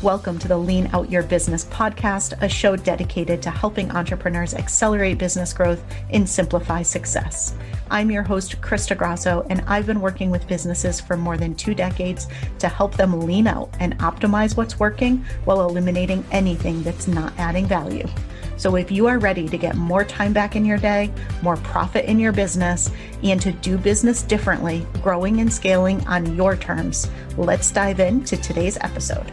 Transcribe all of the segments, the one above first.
Welcome to the Lean Out Your Business podcast, a show dedicated to helping entrepreneurs accelerate business growth and simplify success. I'm your host, Krista Grasso, and I've been working with businesses for more than 2 decades to help them lean out and optimize what's working while eliminating anything that's not adding value. So if you are ready to get more time back in your day, more profit in your business, and to do business differently, growing and scaling on your terms, let's dive into today's episode.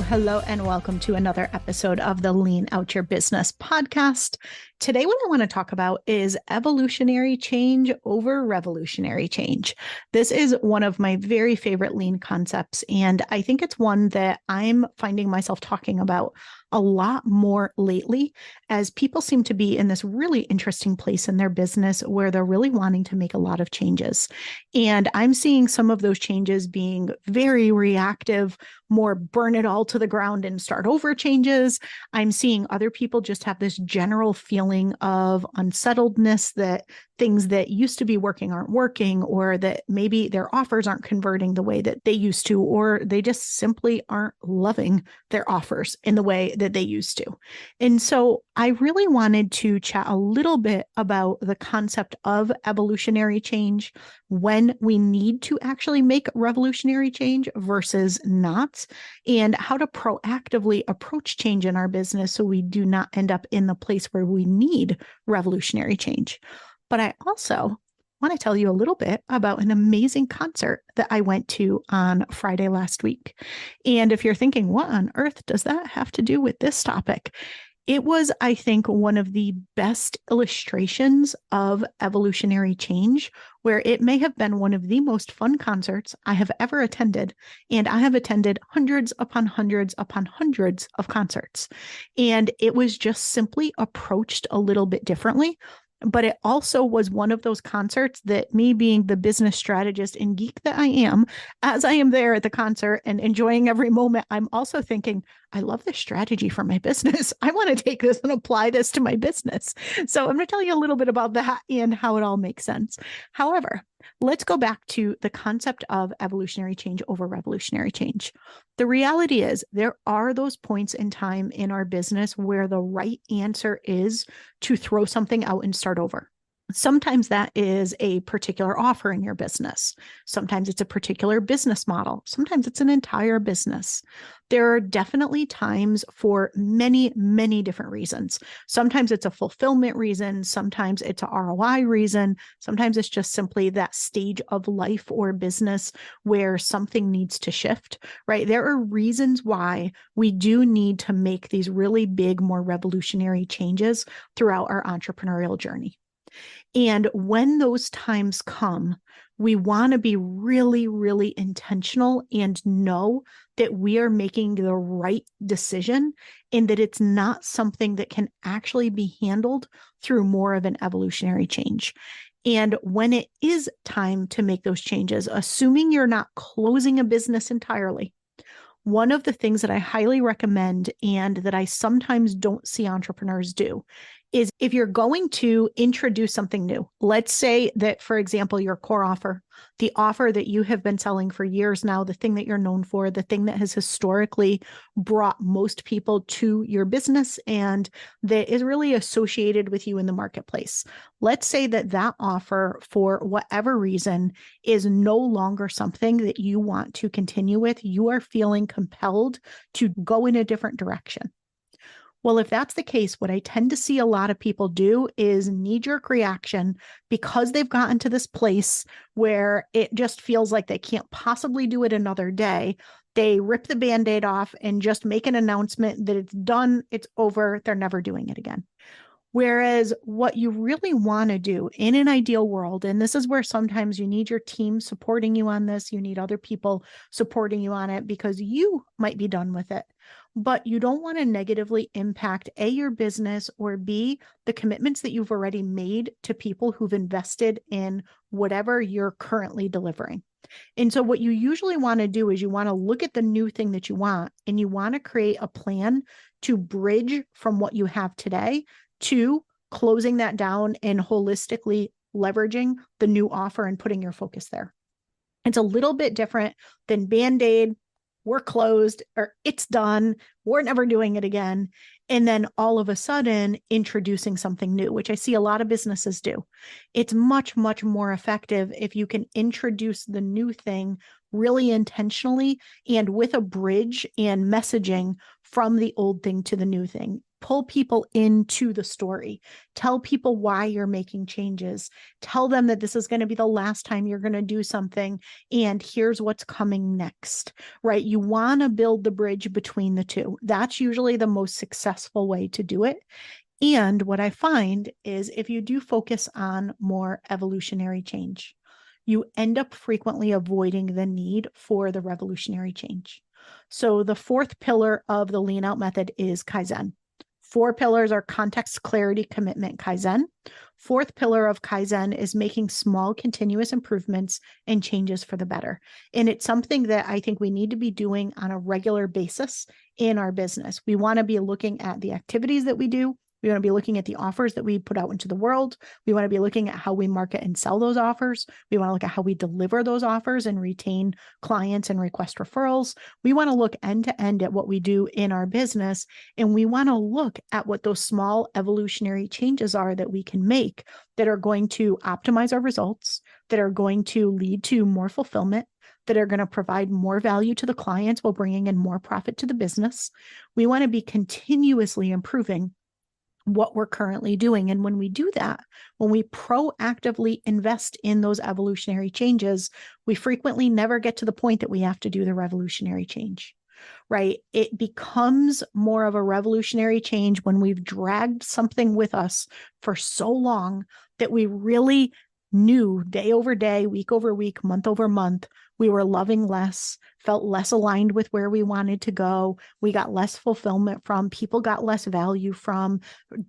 Hello, and welcome to another episode of the Lean Out Your Business podcast. Today, what I want to talk about is evolutionary change over revolutionary change. This is one of my very favorite lean concepts, and I think it's one that I'm finding myself talking about a lot more lately as people seem to be in this really interesting place in their business where they're really wanting to make a lot of changes. And I'm seeing some of those changes being very reactive, more burn it all to the ground and start over changes. I'm seeing other people just have this general feeling of unsettledness that things that used to be working aren't working, or that maybe their offers aren't converting the way that they used to, or they just simply aren't loving their offers in the way that they used to. And so I really wanted to chat a little bit about the concept of evolutionary change, when we need to actually make revolutionary change versus not, and how to proactively approach change in our business so we do not end up in the place where we need revolutionary change. But I also want to tell you a little bit about an amazing concert that I went to on Friday last week. And if you're thinking, what on earth does that have to do with this topic? It was, I think, one of the best illustrations of evolutionary change, where it may have been one of the most fun concerts I have ever attended. And I have attended hundreds upon hundreds upon hundreds of concerts. And it was just simply approached a little bit differently. But it also was one of those concerts that, me being the business strategist and geek that I am, as I am there at the concert and enjoying every moment, I'm also thinking, I love this strategy for my business. I want to take this and apply this to my business. So I'm going to tell you a little bit about that and how it all makes sense. However, let's go back to the concept of evolutionary change over revolutionary change. The reality is there are those points in time in our business where the right answer is to throw something out and start over. Sometimes that is a particular offer in your business. Sometimes it's a particular business model. Sometimes it's an entire business. There are definitely times for many, many different reasons. Sometimes it's a fulfillment reason. Sometimes it's a ROI reason. Sometimes it's just simply that stage of life or business where something needs to shift, right? There are reasons why we do need to make these really big, more revolutionary changes throughout our entrepreneurial journey. And when those times come, we want to be really, really intentional and know that we are making the right decision and that it's not something that can actually be handled through more of an evolutionary change. And when it is time to make those changes, assuming you're not closing a business entirely, one of the things that I highly recommend and that I sometimes don't see entrepreneurs do is, if you're going to introduce something new, let's say that, for example, your core offer, the offer that you have been selling for years now, the thing that you're known for, the thing that has historically brought most people to your business and that is really associated with you in the marketplace. Let's say that that offer, for whatever reason, is no longer something that you want to continue with. You are feeling compelled to go in a different direction. Well, if that's the case, what I tend to see a lot of people do is knee-jerk reaction, because they've gotten to this place where it just feels like they can't possibly do it another day. They rip the Band-Aid off and just make an announcement that it's done, it's over, they're never doing it again. Whereas what you really want to do in an ideal world, and this is where sometimes you need your team supporting you on this, you need other people supporting you on it because you might be done with it, but you don't want to negatively impact A, your business, or B, the commitments that you've already made to people who've invested in whatever you're currently delivering. And so what you usually want to do is you want to look at the new thing that you want, and you want to create a plan to bridge from what you have today to closing that down and holistically leveraging the new offer and putting your focus there. It's a little bit different than Band-Aid, we're closed, or it's done, we're never doing it again. And then all of a sudden introducing something new, which I see a lot of businesses do. It's much, much more effective if you can introduce the new thing really intentionally and with a bridge and messaging from the old thing to the new thing. Pull people into the story. Tell people why you're making changes. Tell them that this is going to be the last time you're going to do something, and here's what's coming next, right? You want to build the bridge between the two. That's usually the most successful way to do it. And what I find is if you do focus on more evolutionary change, you end up frequently avoiding the need for the revolutionary change. So the fourth pillar of the lean out method is Kaizen. 4 pillars are context, clarity, commitment, Kaizen. Fourth pillar of Kaizen is making small continuous improvements and changes for the better. And it's something that I think we need to be doing on a regular basis in our business. We want to be looking at the activities that we do. We want to be looking at the offers that we put out into the world. We want to be looking at how we market and sell those offers. We want to look at how we deliver those offers and retain clients and request referrals. We want to look end to end at what we do in our business. And we want to look at what those small evolutionary changes are that we can make that are going to optimize our results, that are going to lead to more fulfillment, that are going to provide more value to the clients while bringing in more profit to the business. We want to be continuously improving what we're currently doing. And when we do that, when we proactively invest in those evolutionary changes, we frequently never get to the point that we have to do the revolutionary change, right? It becomes more of a revolutionary change when we've dragged something with us for so long that we really knew day over day, week over week, month over month, we were loving less, felt less aligned with where we wanted to go. We got less fulfillment from, people got less value from,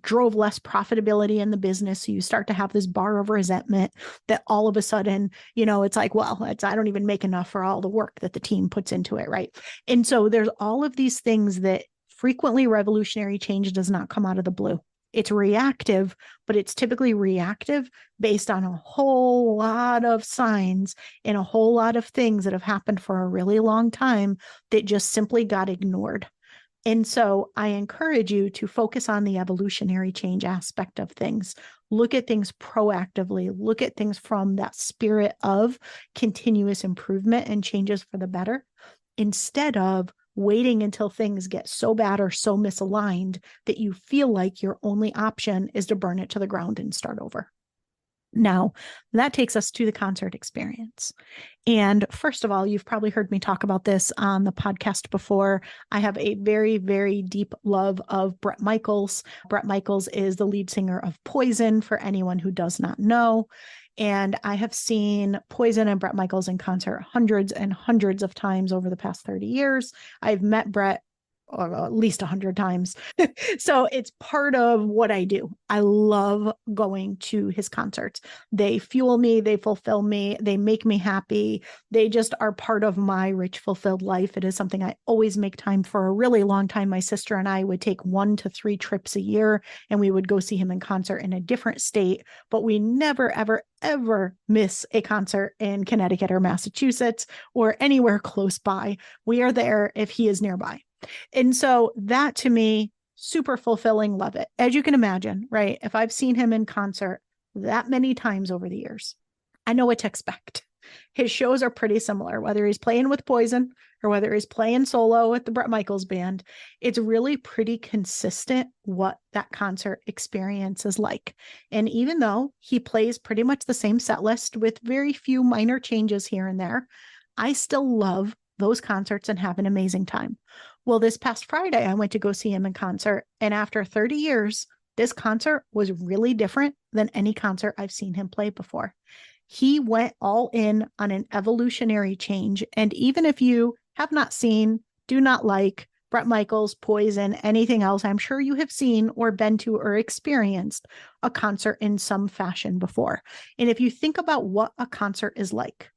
drove less profitability in the business. So you start to have this bar of resentment that all of a sudden, it's like, well, I don't even make enough for all the work that the team puts into it, right? And so there's all of these things that frequently revolutionary change does not come out of the blue. It's reactive, but it's typically reactive based on a whole lot of signs and a whole lot of things that have happened for a really long time that just simply got ignored. And so I encourage you to focus on the evolutionary change aspect of things. Look at things proactively. Look at things from that spirit of continuous improvement and changes for the better, instead of waiting until things get so bad or so misaligned that you feel like your only option is to burn it to the ground and start over. Now, that takes us to the concert experience. And first of all, you've probably heard me talk about this on the podcast before. I have a very, very deep love of Bret Michaels. Bret Michaels is the lead singer of Poison, for anyone who does not know. And I have seen Poison and Bret Michaels in concert hundreds and hundreds of times over the past 30 years. I've met Bret at least 100 times. So it's part of what I do. I love going to his concerts. They fuel me, they fulfill me, they make me happy. They just are part of my rich, fulfilled life. It is something I always make time for. A really long time, my sister and I would take 1 to 3 trips a year, and we would go see him in concert in a different state, but we never, ever miss a concert in Connecticut or Massachusetts or anywhere close by. We are there if he is nearby. And so that, to me, super fulfilling, love it. As you can imagine, right? If I've seen him in concert that many times over the years, I know what to expect. His shows are pretty similar, whether he's playing with Poison or whether he's playing solo with the Bret Michaels band. It's really pretty consistent what that concert experience is like. And even though he plays pretty much the same set list with very few minor changes here and there, I still love those concerts and have an amazing time. Well, this past Friday, I went to go see him in concert. And after 30 years, this concert was really different than any concert I've seen him play before. He went all in on an evolutionary change. And even if you have not seen, do not like Bret Michaels, Poison, anything else, I'm sure you have seen or been to or experienced a concert in some fashion before. And if you think about what a concert is like,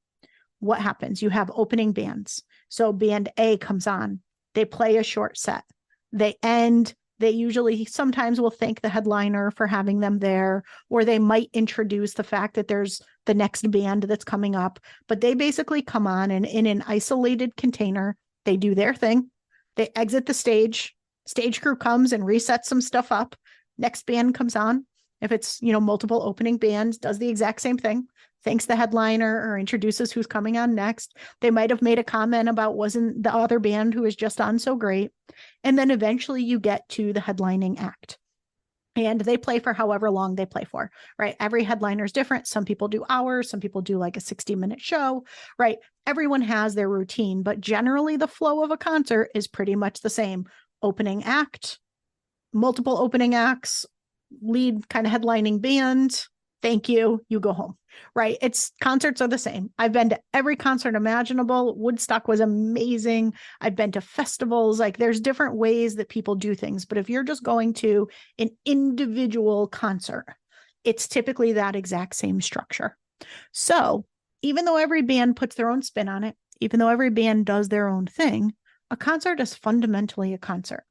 what happens? You have opening bands. So band A comes on. They play a short set. They end. They usually sometimes will thank the headliner for having them there, or they might introduce the fact that there's the next band that's coming up, but they basically come on and in an isolated container, they do their thing. They exit the stage. Stage crew comes and resets some stuff up. Next band comes on. If it's, multiple opening bands, does the exact same thing. Thanks the headliner or introduces who's coming on next. They might have made a comment about wasn't the other band who was just on so great. And then eventually you get to the headlining act. And they play for however long they play for, right? Every headliner is different. Some people do hours. Some people do like a 60-minute show, right? Everyone has their routine, but generally the flow of a concert is pretty much the same. Opening act, multiple opening acts, lead kind of headlining band. Thank you. You go home, right? Concerts are the same. I've been to every concert imaginable. Woodstock was amazing. I've been to festivals. Like there's different ways that people do things. But if you're just going to an individual concert, it's typically that exact same structure. So even though every band puts their own spin on it, even though every band does their own thing, a concert is fundamentally a concert.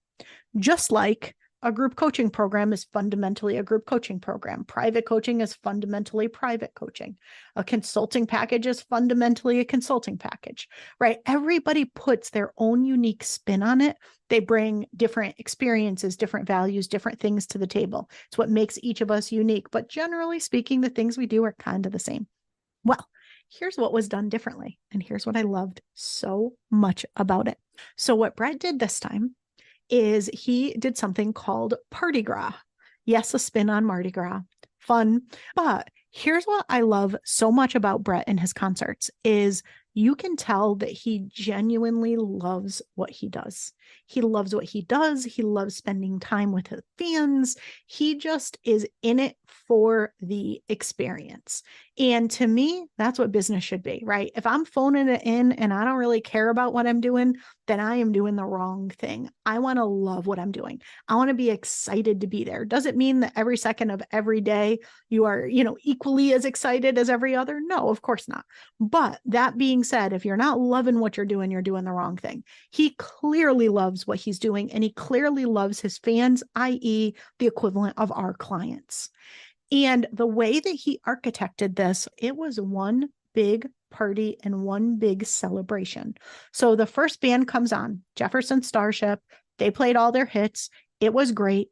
Just like a group coaching program is fundamentally a group coaching program. Private coaching is fundamentally private coaching. A consulting package is fundamentally a consulting package, right? Everybody puts their own unique spin on it. They bring different experiences, different values, different things to the table. It's what makes each of us unique. But generally speaking, the things we do are kind of the same. Well, here's what was done differently. And here's what I loved so much about it. So what Brett did this time is he did something called Party Gras. Yes, a spin on Mardi Gras. Fun. But here's what I love so much about Brett and his concerts is you can tell that he genuinely loves what he does. He loves what he does. He loves spending time with his fans. He just is in it for the experience. And to me, that's what business should be, right? If I'm phoning it in and I don't really care about what I'm doing, then I am doing the wrong thing. I want to love what I'm doing. I want to be excited to be there. Does it mean that every second of every day you are, equally as excited as every other? No, of course not. But that being said, if you're not loving what you're doing the wrong thing. He clearly loves what he's doing, and he clearly loves his fans, i.e., the equivalent of our clients. And the way that he architected this, it was one big party and one big celebration. So the first band comes on, Jefferson Starship. They played all their hits. It was great.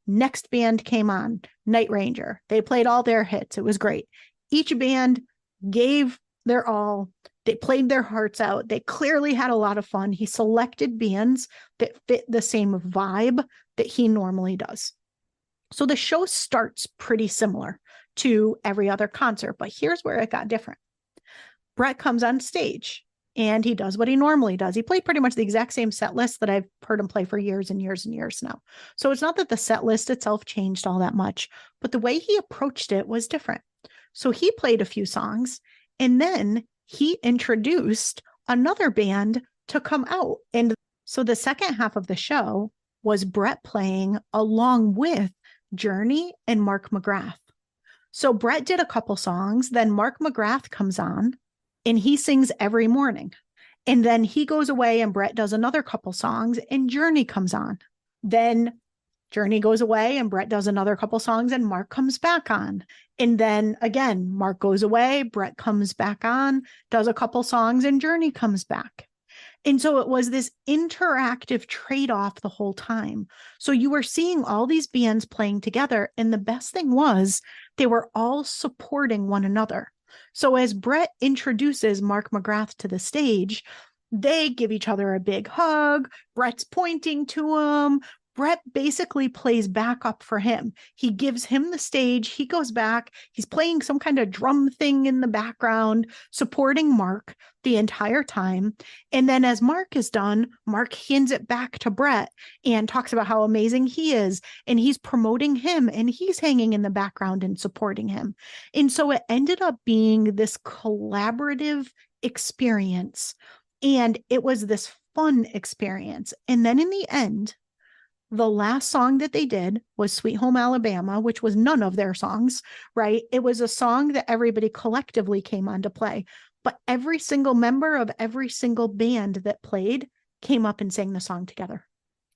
Next band came on, Night Ranger. They played all their hits. It was great. Each band gave their all. They played their hearts out. They clearly had a lot of fun. He selected bands that fit the same vibe that he normally does. So the show starts pretty similar to every other concert, but here's where it got different. Brett comes on stage and he does what he normally does. He played pretty much the exact same set list that I've heard him play for years and years and years now. So it's not that the set list itself changed all that much, but the way he approached it was different. So he played a few songs and then he introduced another band to come out. And so the second half of the show was Brett playing along with Journey and Mark McGrath. So Brett did a couple songs, then Mark McGrath comes on and he sings Every Morning. And then he goes away and Brett does another couple songs and Journey comes on. Then Journey goes away and Brett does another couple songs and Mark comes back on. And then again, Mark goes away, Brett comes back on, does a couple songs and Journey comes back. And so it was this interactive trade-off the whole time. So you were seeing all these bands playing together. And the best thing was they were all supporting one another. So as Brett introduces Mark McGrath to the stage, they give each other a big hug. Brett's pointing to him. Brett basically plays backup for him. He gives him the stage. He goes back. He's playing some kind of drum thing in the background, supporting Mark the entire time. And then as Mark is done, Mark hands it back to Brett and talks about how amazing he is. And he's promoting him and he's hanging in the background and supporting him. And so it ended up being this collaborative experience. And it was this fun experience. And then in the end, the last song that they did was Sweet Home Alabama, which was none of their songs, right? It was a song that everybody collectively came on to play, but every single member of every single band that played came up and sang the song together.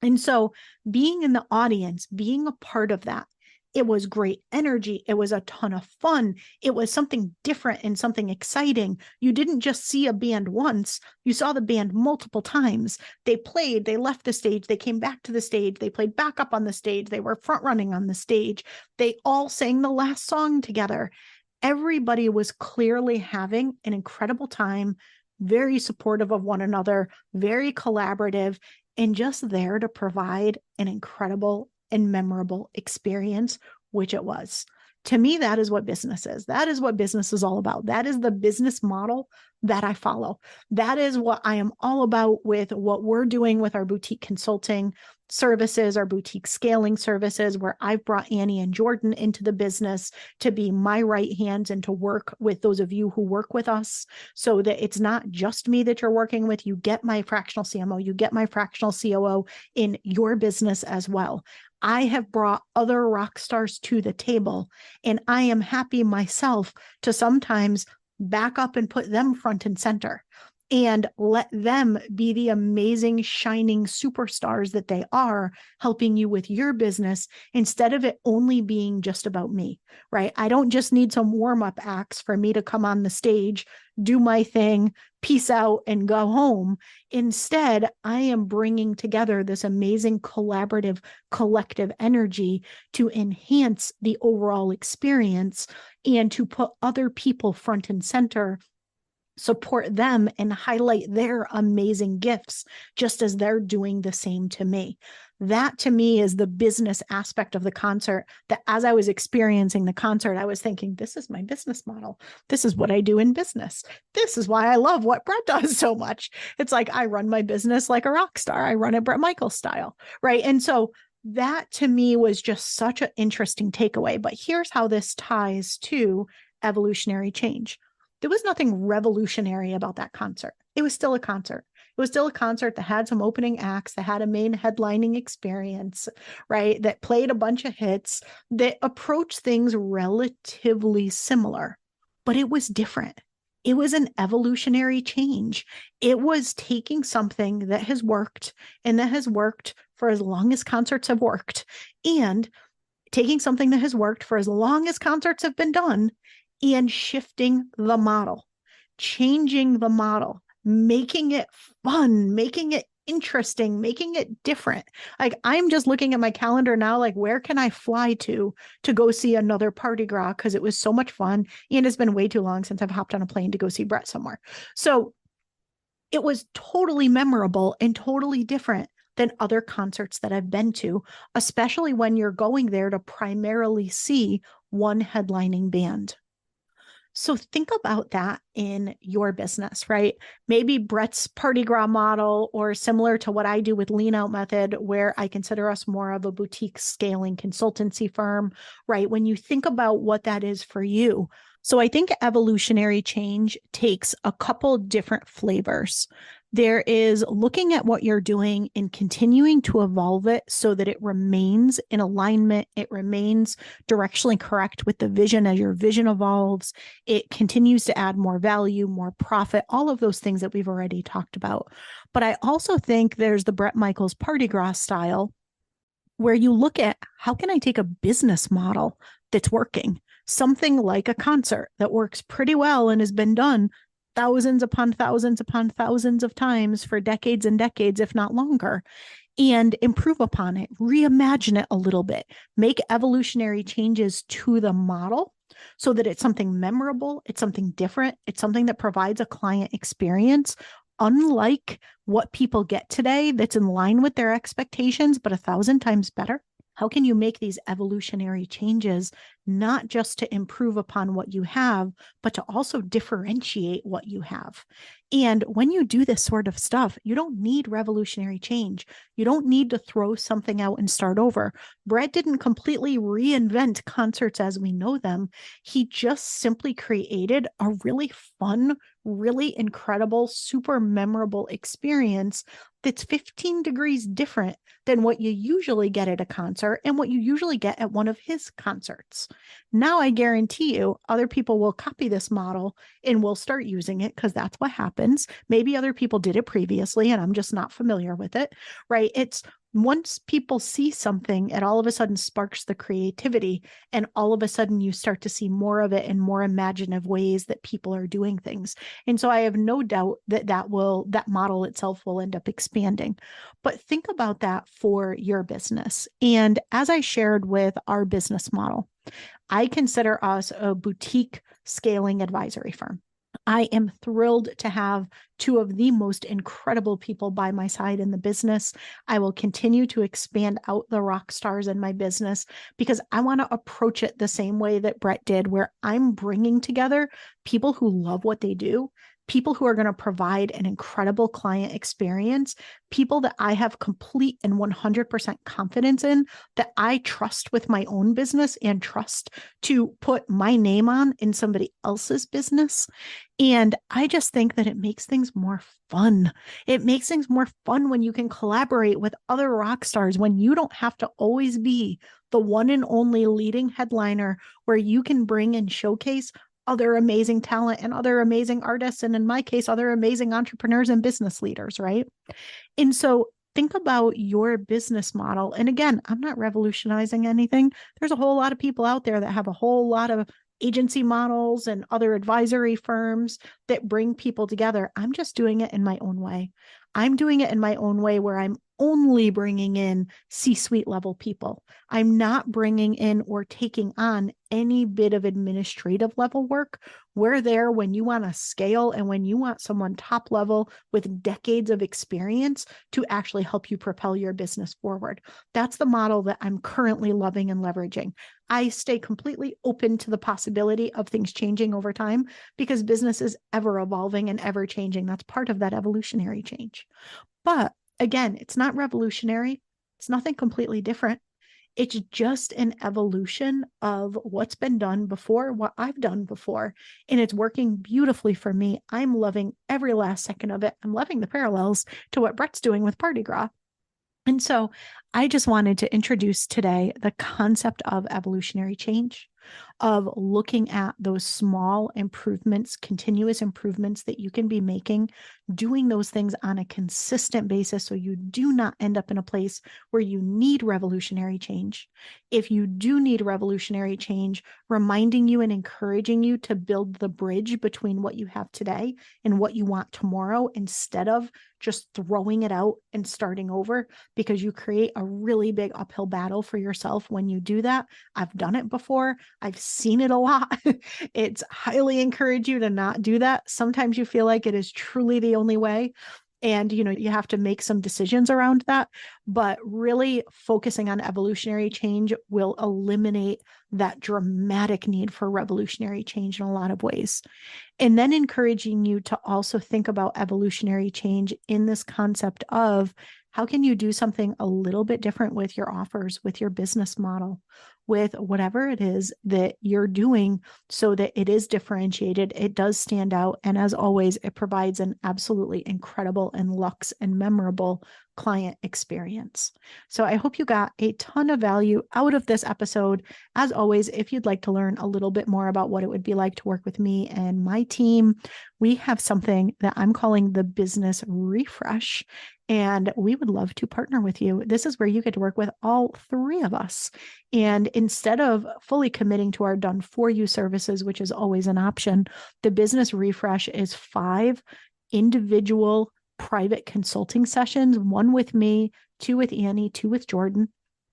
And so being in the audience, being a part of that, It was great energy. It was a ton of fun. It was something different and something exciting. You didn't just see a band once, you saw the band multiple times. They played, they left the stage, they came back to the stage, they played back up on the stage, they were front running on the stage. They all sang the last song together. Everybody was clearly having an incredible time, very supportive of one another, very collaborative, and just there to provide an incredible and memorable experience, which it was. To me, that is what business is. That is what business is all about. That is the business model that I follow. That is what I am all about with what we're doing with our boutique consulting services, our boutique scaling services, where I've brought Annie and Jordan into the business to be my right hands and to work with those of you who work with us, so that it's not just me that you're working with. You get my fractional CMO, you get my fractional COO in your business as well. I have brought other rock stars to the table, and I am happy myself to sometimes back up and put them front and center and let them be the amazing, shining superstars that they are, helping you with your business instead of it only being just about me, right? I don't just need some warm-up acts for me to come on the stage, do my thing, peace out, and go home. Instead, I am bringing together this amazing collaborative, collective energy to enhance the overall experience and to put other people front and center, support them, and highlight their amazing gifts, just as they're doing the same to me. That to me is the business aspect of the concert, that as I was experiencing the concert, I was thinking, this is my business model. This is what I do in business. This is why I love what Brett does so much. It's like, I run my business like a rock star. I run it Brett Michaels style, right? And so that to me was just such an interesting takeaway. But here's how this ties to evolutionary change. There was nothing revolutionary about that concert. It was still a concert. It was still a concert that had some opening acts, that had a main headlining experience, right? That played a bunch of hits, that approached things relatively similar, but it was different. It was an evolutionary change. It was taking something that has worked and that has worked for as long as concerts have worked, and taking something that has worked for as long as concerts have been done and shifting the model, changing the model, making it fun, making it interesting, making it different. Like, I'm just looking at my calendar now, like, where can I fly to go see another Party Gras? Because it was so much fun. And it's been way too long since I've hopped on a plane to go see Brett somewhere. So it was totally memorable and totally different than other concerts that I've been to, especially when you're going there to primarily see one headlining band. So think about that in your business, right? Maybe Brett's Party Gras model, or similar to what I do with Lean Out Method, where I consider us more of a boutique scaling consultancy firm, right? When you think about what that is for you. So I think evolutionary change takes a couple different flavors. There is looking at what you're doing and continuing to evolve it so that it remains in alignment. It remains directionally correct with the vision as your vision evolves. It continues to add more value, more profit, all of those things that we've already talked about. But I also think there's the Brett Michaels Party Gras style, where you look at, how can I take a business model that's working? Something like a concert that works pretty well and has been done thousands upon thousands upon thousands of times for decades and decades, if not longer, and improve upon it, reimagine it a little bit, make evolutionary changes to the model so that it's something memorable, it's something different, it's something that provides a client experience unlike what people get today, that's in line with their expectations, but 1,000 times better. How can you make these evolutionary changes, not just to improve upon what you have, but to also differentiate what you have? And when you do this sort of stuff, you don't need revolutionary change. You don't need to throw something out and start over. Brett didn't completely reinvent concerts as we know them. He just simply created a really fun, really incredible, super memorable experience that's 15 degrees different than what you usually get at a concert and what you usually get at one of his concerts. Now, I guarantee you, other people will copy this model and will start using it, because that's what happens. Maybe other people did it previously and I'm just not familiar with it, right? It's once people see something, it all of a sudden sparks the creativity, and all of a sudden you start to see more of it in more imaginative ways that people are doing things. And so I have no doubt that that model itself will end up expanding. But think about that for your business. And as I shared with our business model, I consider us a boutique scaling advisory firm. I am thrilled to have two of the most incredible people by my side in the business. I will continue to expand out the rock stars in my business because I want to approach it the same way that Brett did, where I'm bringing together people who love what they do, people who are going to provide an incredible client experience, people that I have complete and 100% confidence in, that I trust with my own business and trust to put my name on in somebody else's business. And I just think that it makes things more fun. It makes things more fun when you can collaborate with other rock stars, when you don't have to always be the one and only leading headliner, where you can bring and showcase other amazing talent and other amazing artists, and in my case, other amazing entrepreneurs and business leaders, right? And so think about your business model. And again, I'm not revolutionizing anything. There's a whole lot of people out there that have a whole lot of agency models and other advisory firms that bring people together. I'm just doing it in my own way. I'm doing it in my own way where I'm only bringing in C-suite level people. I'm not bringing in or taking on any bit of administrative level work. We're there when you want to scale and when you want someone top level with decades of experience to actually help you propel your business forward. That's the model that I'm currently loving and leveraging. I stay completely open to the possibility of things changing over time because business is ever evolving and ever changing. That's part of that evolutionary change. But again, it's not revolutionary. It's nothing completely different. It's just an evolution of what's been done before, what I've done before, and it's working beautifully for me. I'm loving every last second of it. I'm loving the parallels to what Brett's doing with Party Gras. And so I just wanted to introduce today the concept of evolutionary change, of looking at those small improvements, continuous improvements that you can be making, doing those things on a consistent basis so you do not end up in a place where you need revolutionary change. If you do need revolutionary change, reminding you and encouraging you to build the bridge between what you have today and what you want tomorrow, instead of just throwing it out and starting over, because you create a really big uphill battle for yourself when you do that. I've done it before. I've seen it a lot. It's highly encourage you to not do that. Sometimes you feel like it is truly the only way. And, you have to make some decisions around that, but really focusing on evolutionary change will eliminate that dramatic need for revolutionary change in a lot of ways. And then encouraging you to also think about evolutionary change in this concept of how can you do something a little bit different with your offers, with your business model, with whatever it is that you're doing so that it is differentiated, it does stand out, and as always, it provides an absolutely incredible and luxe and memorable client experience. So I hope you got a ton of value out of this episode. As always, if you'd like to learn a little bit more about what it would be like to work with me and my team, we have something that I'm calling the Business Refresh, and we would love to partner with you. This is where you get to work with all three of us. And instead of fully committing to our done for you services, which is always an option, the Business Refresh is 5 individual private consulting sessions, 1 with me, 2 with Annie, 2 with Jordan.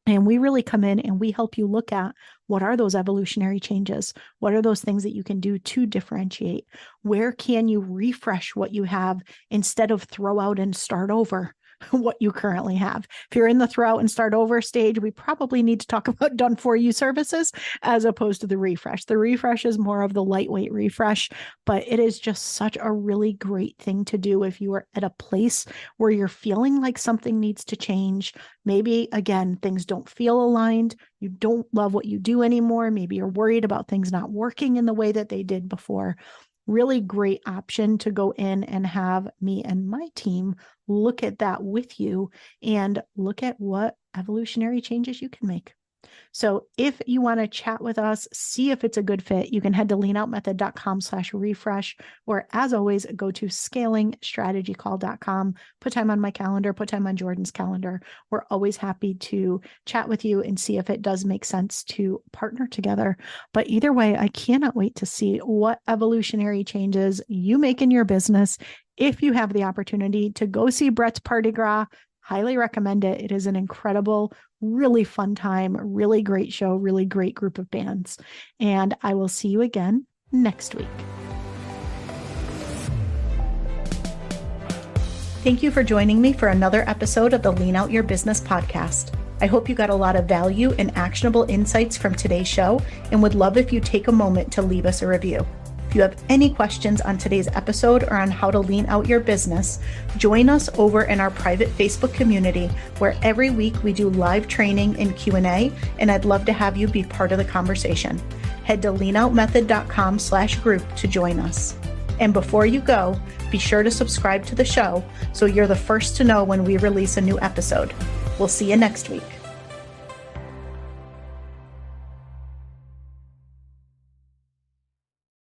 And we really come in and we help you look at what are those evolutionary changes? What are those things that you can do to differentiate? Where can you refresh what you have instead of throw out and start over what you currently have? If you're in the throw out and start over stage, we probably need to talk about done for you services as opposed to the refresh. The refresh is more of the lightweight refresh, but it is just such a really great thing to do if you are at a place where you're feeling like something needs to change. Maybe, again, things don't feel aligned. You don't love what you do anymore. Maybe you're worried about things not working in the way that they did before. Really great option to go in and have me and my team look at that with you and look at what evolutionary changes you can make. So if you want to chat with us, see if it's a good fit, you can head to leanoutmethod.com/refresh, or as always, go to scalingstrategycall.com, put time on my calendar, put time on Jordan's calendar. We're always happy to chat with you and see if it does make sense to partner together. But either way, I cannot wait to see what evolutionary changes you make in your business. If you have the opportunity to go see Brett's Party Gras, highly recommend it. It is an incredible, really fun time, really great show, really great group of bands. And I will see you again next week. Thank you for joining me for another episode of the Lean Out Your Business podcast. I hope you got a lot of value and actionable insights from today's show, and would love if you take a moment to leave us a review. If you have any questions on today's episode or on how to lean out your business, join us over in our private Facebook community, where every week we do live training and Q&A, and I'd love to have you be part of the conversation. Head to leanoutmethod.com/group to join us. And before you go, be sure to subscribe to the show so you're the first to know when we release a new episode. We'll see you next week.